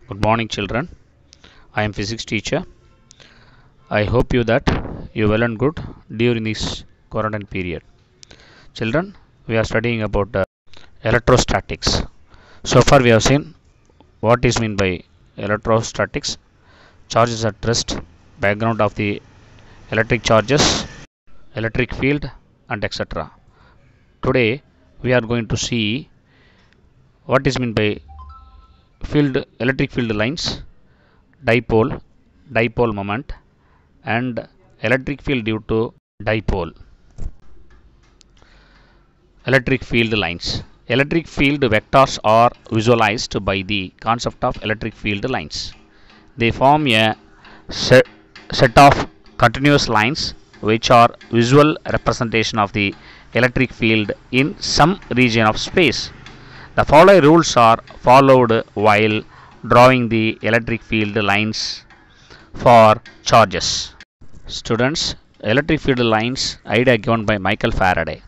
Good morning, children. I am physics teacher. I hope you that you well and good during this quarantine period. Children, we are studying about electrostatics. So far, we have seen what is meant by electrostatics, charges at rest, background of the electric charges, electric field, and etc. Today, we are going to see what is meant by electric field lines, dipole moment, and electric field due to dipole. Electric field lines. Electric field vectors are visualized by the concept of electric field lines. They form a set of continuous lines which are visual representation of the electric field in some region of space. The following rules are followed while drawing the electric field lines for charges. Students, electric field lines idea given by Michael Faraday.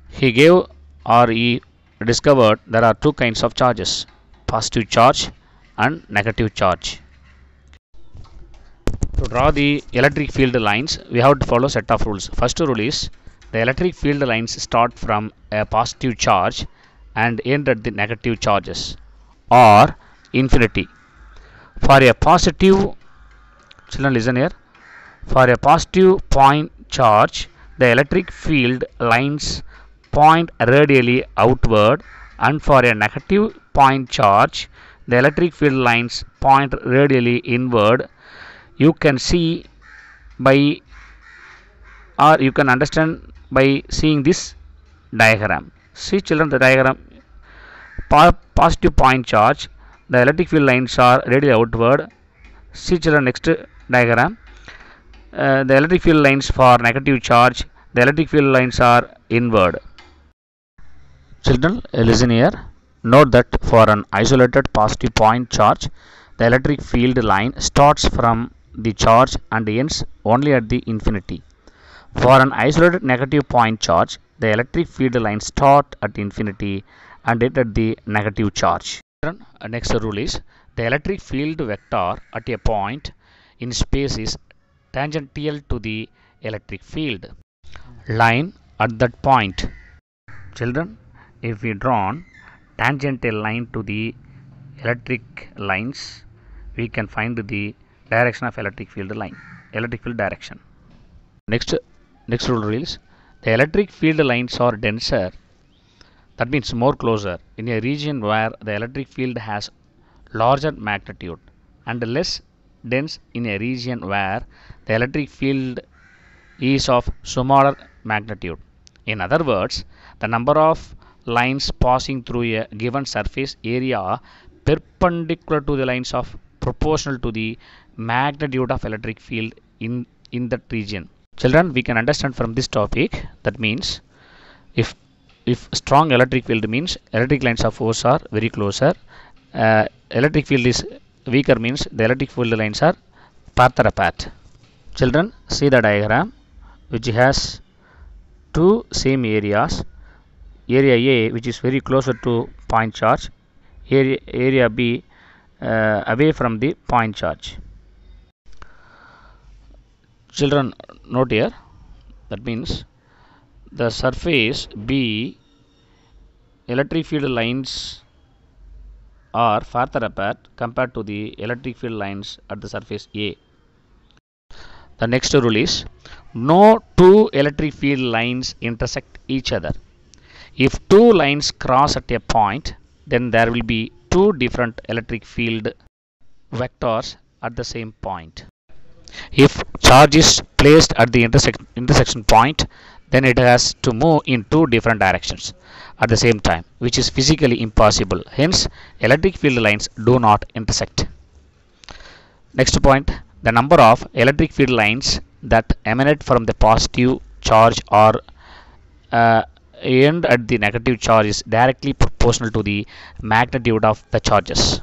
He discovered there are two kinds of charges, positive charge and negative charge. To draw the electric field lines, we have to follow a set of rules. First rule is the electric field lines start from a positive charge and end at the negative charges or infinity. For a positive, children listen here, for a positive point charge, the electric field lines point radially outward, and for a negative point charge, the electric field lines point radially inward. You can see by, or you can understand by seeing this diagram. See children, the diagram, positive point charge, the electric field lines are radially outward. See children, next diagram, the electric field lines for negative charge, the electric field lines are inward. Children, listen here. Note that for an isolated positive point charge, the electric field line starts from the charge and ends only at the infinity. For an isolated negative point charge, the electric field line starts at infinity and end at the negative charge. Next rule is the electric field vector at a point in space is tangential to the electric field line at that point. Children, if we draw tangential line to the electric lines, we can find the direction of electric field direction. Next rule is the electric field lines are denser, that means more closer, in a region where the electric field has larger magnitude, and less dense in a region where the electric field is of smaller magnitude. In other words, the number of lines passing through a given surface area perpendicular to the lines of proportional to the magnitude of electric field in that region. Children, we can understand from this topic, that means if strong electric field means electric lines of force are very closer, electric field is weaker means the electric field lines are farther apart. Children, see the diagram which has two same areas, area A which is very closer to point charge, area B away from the point charge. Children, note here, that means the surface B electric field lines are farther apart compared to the electric field lines at the surface A. The next rule is no two electric field lines intersect each other. If two lines cross at a point, then there will be two different electric field vectors at the same point. If charge is placed at the intersection point, then it has to move in two different directions at the same time, which is physically impossible. Hence, electric field lines do not intersect. Next point, the number of electric field lines that emanate from the positive charge or end at the negative charge is directly proportional to the magnitude of the charges.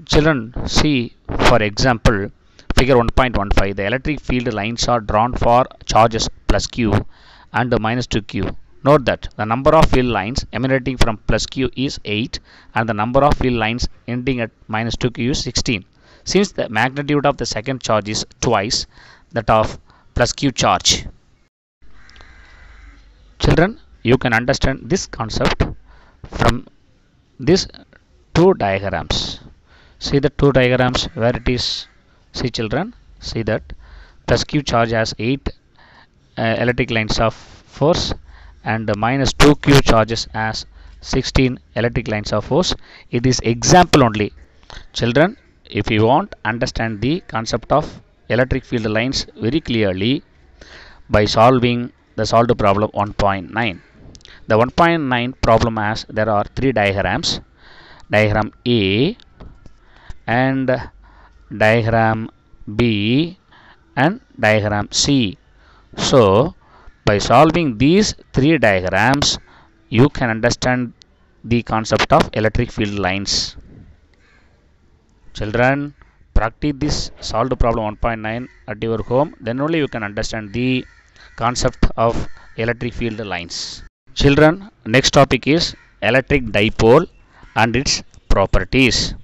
Children, see for example figure 1.15. The electric field lines are drawn for charges plus q and minus 2q. Note that the number of field lines emanating from plus q is 8 and the number of field lines ending at minus 2q is 16. Since the magnitude of the second charge is twice that of plus q charge. Children, you can understand this concept from these two diagrams. See the two diagrams where it is. See children, see that plus q charge has 8 electric lines of force and minus 2q charges as 16 electric lines of force. It is example only. Children, if you want understand the concept of electric field lines very clearly by solving the solved problem 1.9. The 1.9 problem has there are three diagrams. Diagram A and diagram B and diagram C. So by solving these three diagrams you can understand the concept of electric field lines. Children, practice this solved problem 1.9 at your home, then only you can understand the concept of electric field lines. Children, next topic is electric dipole and its properties.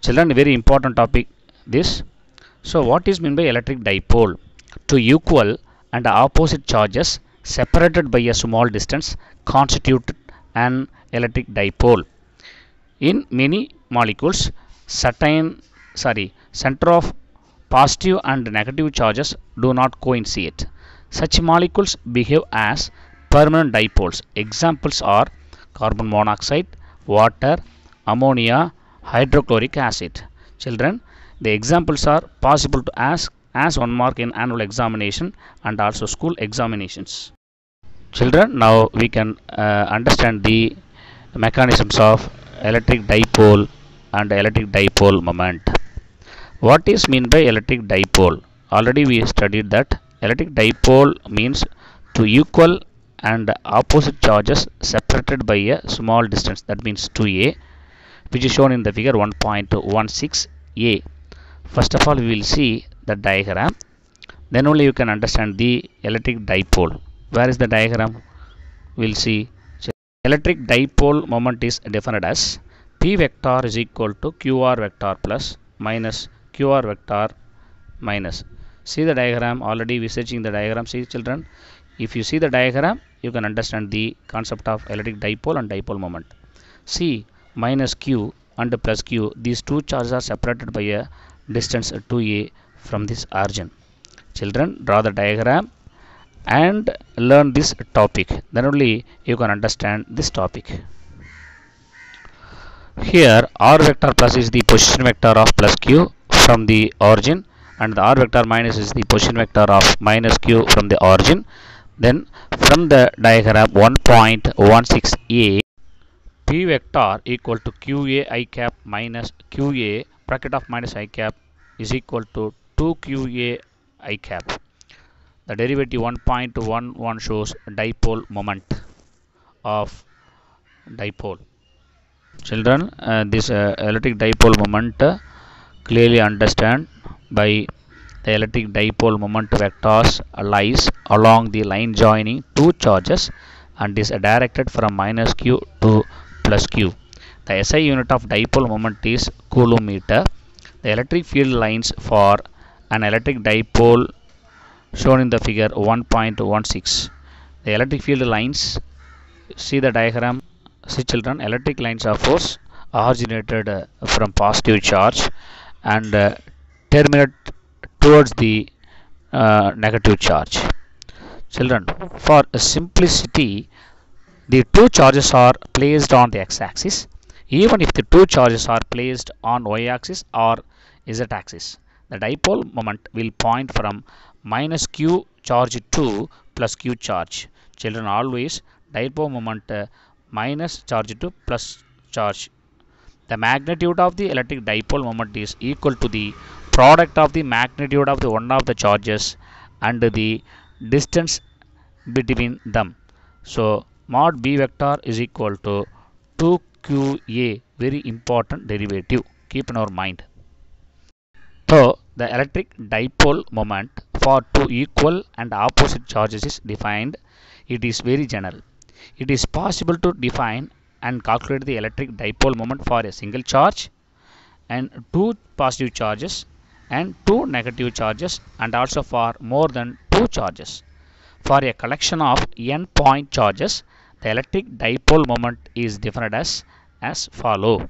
Children, very important topic this. So what is meant by electric dipole? Two equal and opposite charges separated by a small distance constitute an electric dipole. In many molecules, center of positive and negative charges do not coincide. Such molecules behave as permanent dipoles. Examples are carbon monoxide, water, ammonia, hydrochloric acid. Children, the examples are possible to ask as 1 mark in annual examination and also school examinations. Children, now we can understand the mechanisms of electric dipole and electric dipole moment. What is meant by electric dipole? Already we studied that electric dipole means two equal and opposite charges separated by a small distance, that means 2a, which is shown in the figure 1.16a. First of all we will see the diagram, then only you can understand the electric dipole. Where is the diagram? We will see. Electric dipole moment is defined as P vector is equal to QR vector plus minus QR vector minus. See the diagram, already we searching the diagram. See children, if you see the diagram you can understand the concept of electric dipole and dipole moment. See minus q and plus q, these two charges are separated by a distance 2a from this origin. Children, draw the diagram and learn this topic, then only you can understand this topic. Here r vector plus is the position vector of plus q from the origin and the r vector minus is the position vector of minus q from the origin. Then from the diagram 1.16a, P vector equal to qa I cap minus qa bracket of minus I cap is equal to 2qa I cap. The derivative 1.11 shows dipole moment of dipole. Children, this electric dipole moment clearly understand by the electric dipole moment vectors lies along the line joining two charges and is directed from minus q to plus q. The SI unit of dipole moment is coulomb meter. The electric field lines for an electric dipole shown in the figure 1.16. The electric field lines, see the diagram. See children, electric lines of force originated from positive charge and terminate towards the negative charge. Children, for simplicity, the two charges are placed on the x-axis, even if the two charges are placed on y-axis or z-axis. The dipole moment will point from minus q charge to plus q charge. Children, always dipole moment minus charge to plus charge. The magnitude of the electric dipole moment is equal to the product of the magnitude of the one of the charges and the distance between them. So mod b vector is equal to 2qa, very important derivative, keep in our mind. So the electric dipole moment for two equal and opposite charges is defined It is very general. It is possible to define and calculate the electric dipole moment for a single charge and two positive charges and two negative charges, and also for more than two charges. For a collection of n point charges, the electric dipole moment is defined as follow.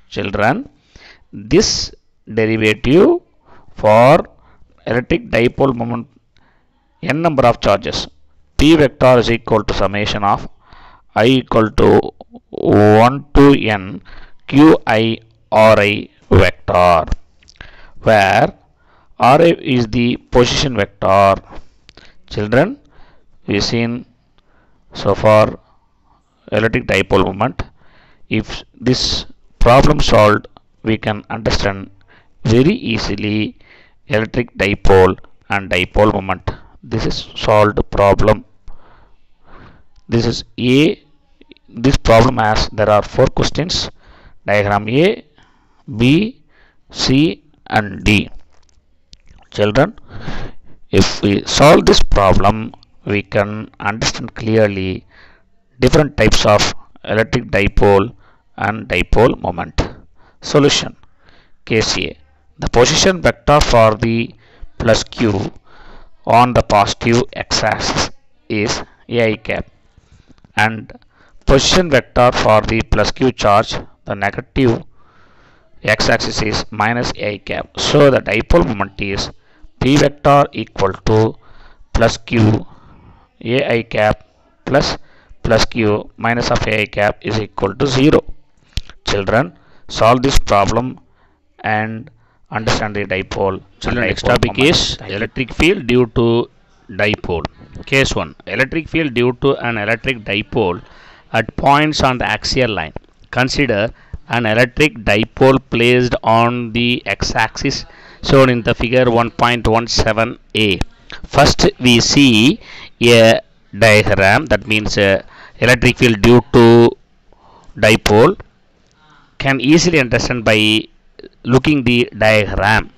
Children, this derivative for electric dipole moment n number of charges, P vector is equal to summation of I equal to 1 to n qi ri vector, where ri is the position vector. Children, we seen so far electric dipole moment. If this problem solved, we can understand very easily electric dipole and dipole moment. This is solved problem. This is A. This problem has, there are 4 questions. Diagram A, B, C and D. Children, if we solve this problem, we can understand clearly different types of electric dipole and dipole moment. Solution. Case A. The position vector for the plus q on the positive x-axis is ai cap, and position vector for the plus q charge, the negative x-axis is minus ai cap. So the dipole moment is p vector equal to plus q ai cap plus q minus of ai cap is equal to 0. Children, solve this problem and understand the dipole. Children, next topic is electric field due to dipole. Case 1. Electric field due to an electric dipole at points on the axial line. Consider an electric dipole placed on the x-axis shown in the figure 1.17a. First we see a diagram, that means electric field due to dipole can easily understand by looking the diagram.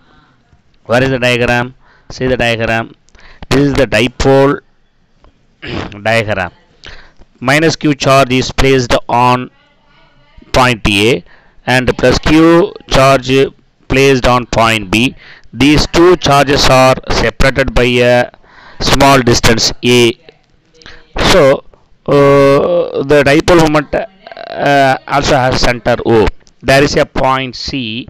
Where is the diagram? See the diagram. This is the dipole diagram. Minus q charge is placed on point A and plus q charge placed on point B. These two charges are separated by a small distance A. So the dipole moment also has center O. There is a point C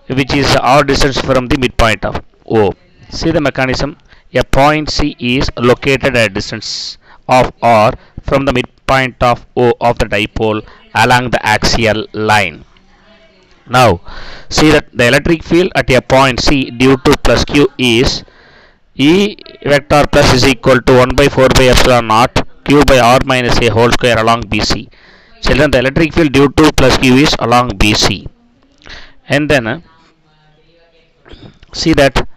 which is r distance from the midpoint of O. See the mechanism. A point C is located at a distance of r from the midpoint of O of the dipole along the axial line. Now see that the electric field at a point C due to plus q is E vector plus is equal to 1 by 4 by epsilon naught q by r minus a whole square along BC. Children, the electric field due to plus q is along BC. And then see that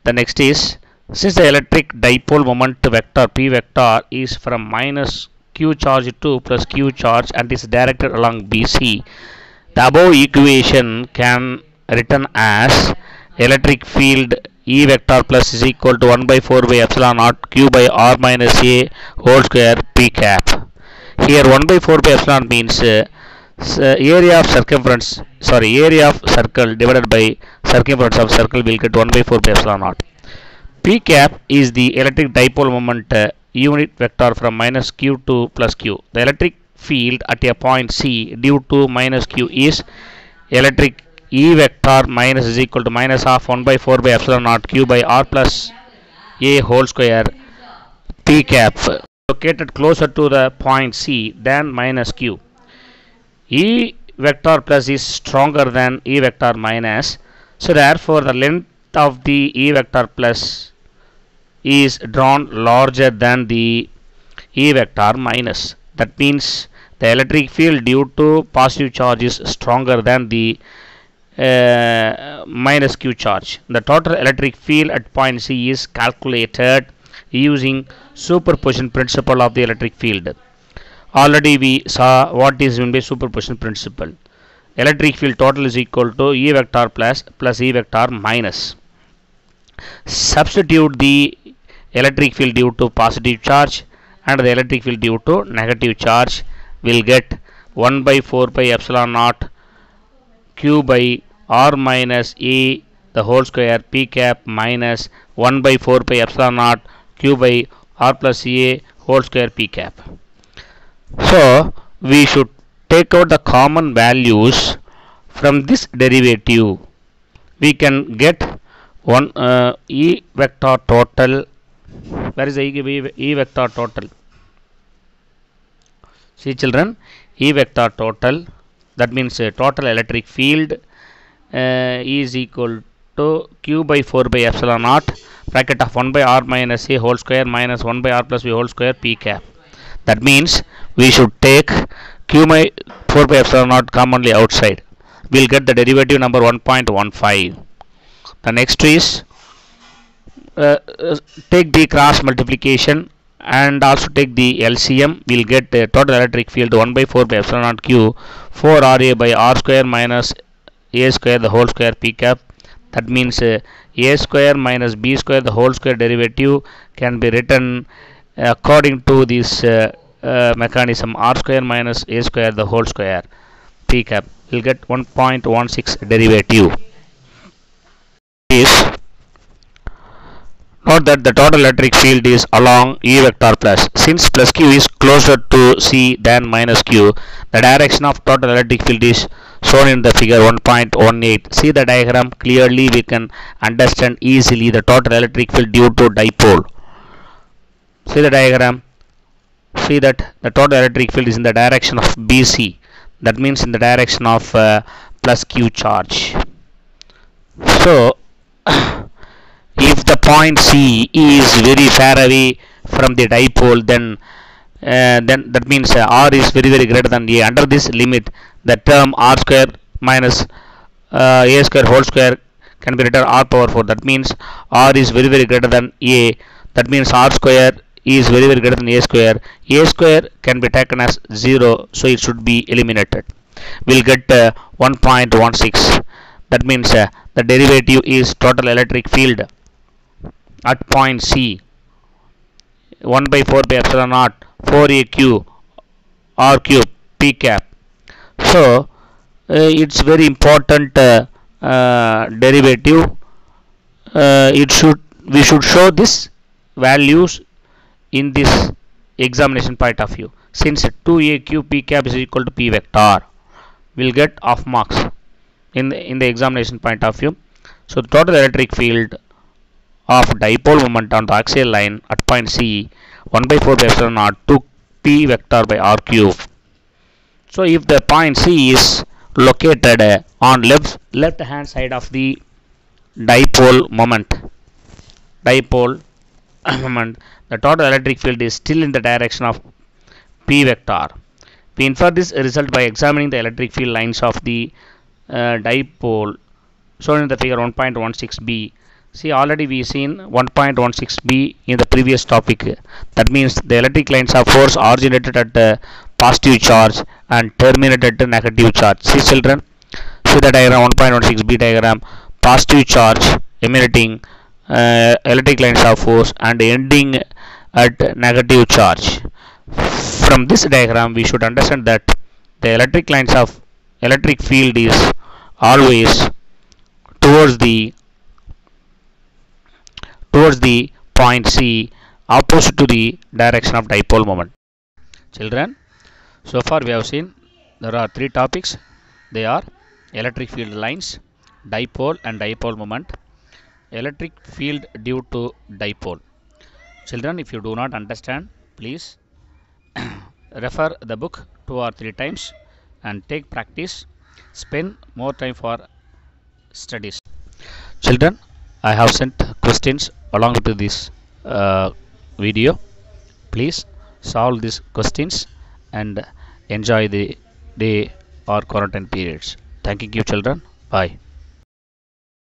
the next is, since the electric dipole moment vector P vector is from minus q charge to plus q charge and is directed along BC, the above equation can written as electric field E vector plus is equal to 1 by 4 by epsilon naught q by r minus a whole square p cap. Here 1 by 4 by epsilon means area of circle divided by circumference of circle will get 1 by 4 by epsilon naught. P cap is the electric dipole moment unit vector from minus q to plus q. The electric field at a point C due to minus q is electric E vector minus is equal to minus half 1 by 4 by epsilon naught q by r plus a whole square p cap, located closer to the point C than minus q. E vector plus is stronger than E vector minus, so therefore the length of the E vector plus is drawn larger than the E vector minus. That means the electric field due to positive charge is stronger than the minus q charge. The total electric field at point C is calculated using superposition principle of the electric field. Already we saw what is meant by superposition principle. Electric field total is equal to E vector plus E vector minus. Substitute the electric field due to positive charge and the electric field due to negative charge, will get 1 by 4 pi epsilon naught q by r minus e the whole square p cap minus 1 by 4 pi epsilon naught q by r plus a whole square p cap. So we should take out the common values from this derivative. We can get one e vector total. Where is the e vector total? See children, e vector total, that means total electric field is equal to q by 4 by epsilon naught bracket of 1 by r minus a whole square minus 1 by r plus b whole square p cap. That means we should take q by 4 by epsilon naught commonly outside. We'll get the derivative number 1.15. The next is take the cross multiplication and also take the LCM. We'll get the total electric field 1 by 4 by epsilon naught q 4 RA by r square minus a square the whole square p cap. That means a square minus b square the whole square derivative can be written according to this mechanism, r square minus a square the whole square p cap. We'll get 1.16 derivative. Is note that the total electric field is along E vector plus. Since plus q is closer to C than minus q, the direction of total electric field is shown in the figure 1.18. See the diagram clearly, we can understand easily the total electric field due to dipole. See the diagram. See that the total electric field is in the direction of BC. That means in the direction of plus q charge. So if the point C is very far away from the dipole, then that means R is very greater than A. Under this limit, the term R square minus A square whole square can be written R power 4. That means R is very greater than A. That means R square is very greater than A square. A square can be taken as 0, so it should be eliminated. We'll get 1.16. That means the derivative is total electric field at point C 1 by 4 by epsilon naught 4aq r cube p cap. So it's very important derivative. We should show this values in this examination point of view. Since 2aq p cap is equal to p vector, we'll get half marks in the examination point of view. So the total electric field of dipole moment on the axial line at point C 1 by 4 by epsilon naught 2 p vector by r cube. So if the point C is located on left hand side of the dipole moment, the total electric field is still in the direction of p vector. We infer this result by examining the electric field lines of the dipole shown in the figure 1.16b. See, already we seen 1.16b in the previous topic. That means the electric lines of force originated at positive charge and terminated at negative charge. See children, see the diagram 1.16b diagram. Positive charge emanating electric lines of force and ending at negative charge. From this diagram we should understand that the electric lines of electric field is always towards the point C, opposite to the direction of dipole moment. Children, so far we have seen there are three topics. They are electric field lines, dipole and dipole moment, electric field due to dipole. Children, if you do not understand, please refer the book 2 or 3 times and take practice. Spend more time for studies. Children, I have sent questions along with this video. Please solve these questions and enjoy the day or quarantine periods. Thank you children. Bye.